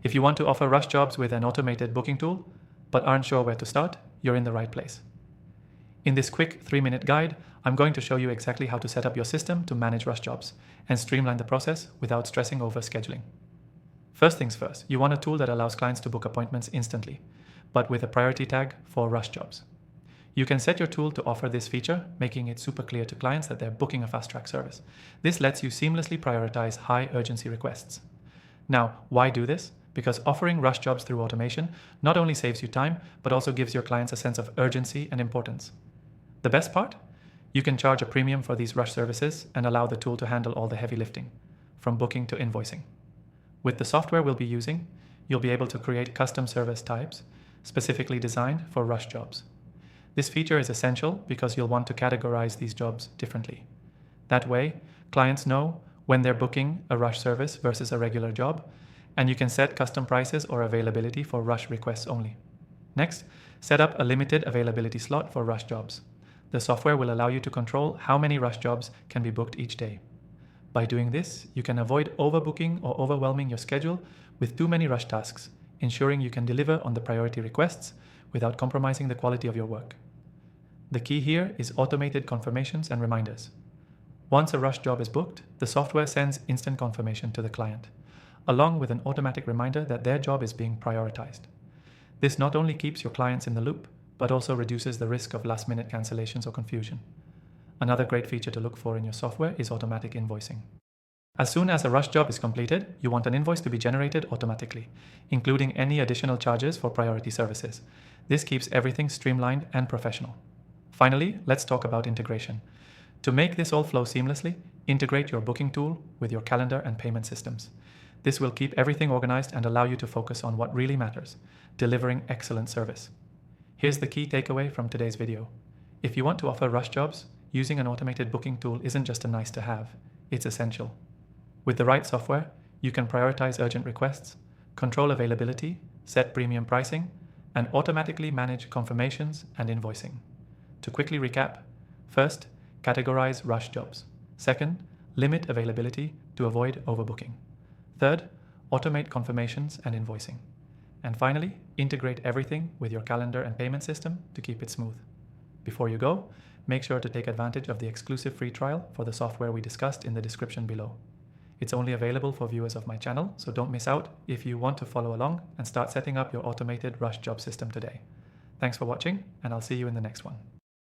If you want to offer rush jobs with an automated booking tool, but aren't sure where to start, you're in the right place. In this quick 3-minute guide, I'm going to show you exactly how to set up your system to manage rush jobs and streamline the process without stressing over scheduling. First things first, you want a tool that allows clients to book appointments instantly, but with a priority tag for rush jobs. You can set your tool to offer this feature, making it super clear to clients that they're booking a fast-track service. This lets you seamlessly prioritize high urgency requests. Now, why do this? Because offering rush jobs through automation not only saves you time, but also gives your clients a sense of urgency and importance. The best part? You can charge a premium for these rush services and allow the tool to handle all the heavy lifting, from booking to invoicing. With the software we'll be using, you'll be able to create custom service types specifically designed for rush jobs. This feature is essential because you'll want to categorize these jobs differently. That way, clients know when they're booking a rush service versus a regular job, and you can set custom prices or availability for rush requests only. Next, set up a limited availability slot for rush jobs. The software will allow you to control how many rush jobs can be booked each day. By doing this, you can avoid overbooking or overwhelming your schedule with too many rush tasks, ensuring you can deliver on the priority requests without compromising the quality of your work. The key here is automated confirmations and reminders. Once a rush job is booked, the software sends instant confirmation to the client, along with an automatic reminder that their job is being prioritized. This not only keeps your clients in the loop, but also reduces the risk of last-minute cancellations or confusion. Another great feature to look for in your software is automatic invoicing. As soon as a rush job is completed, you want an invoice to be generated automatically, including any additional charges for priority services. This keeps everything streamlined and professional. Finally, let's talk about integration. To make this all flow seamlessly, integrate your booking tool with your calendar and payment systems. This will keep everything organized and allow you to focus on what really matters, delivering excellent service. Here's the key takeaway from today's video. If you want to offer rush jobs, using an automated booking tool isn't just a nice to have, it's essential. With the right software, you can prioritize urgent requests, control availability, set premium pricing, and automatically manage confirmations and invoicing. To quickly recap, first, categorize rush jobs. Second, limit availability to avoid overbooking. Third, automate confirmations and invoicing. And finally, integrate everything with your calendar and payment system to keep it smooth. Before you go, make sure to take advantage of the exclusive free trial for the software we discussed in the description below. It's only available for viewers of my channel, so don't miss out if you want to follow along and start setting up your automated rush job system today. Thanks for watching, and I'll see you in the next one.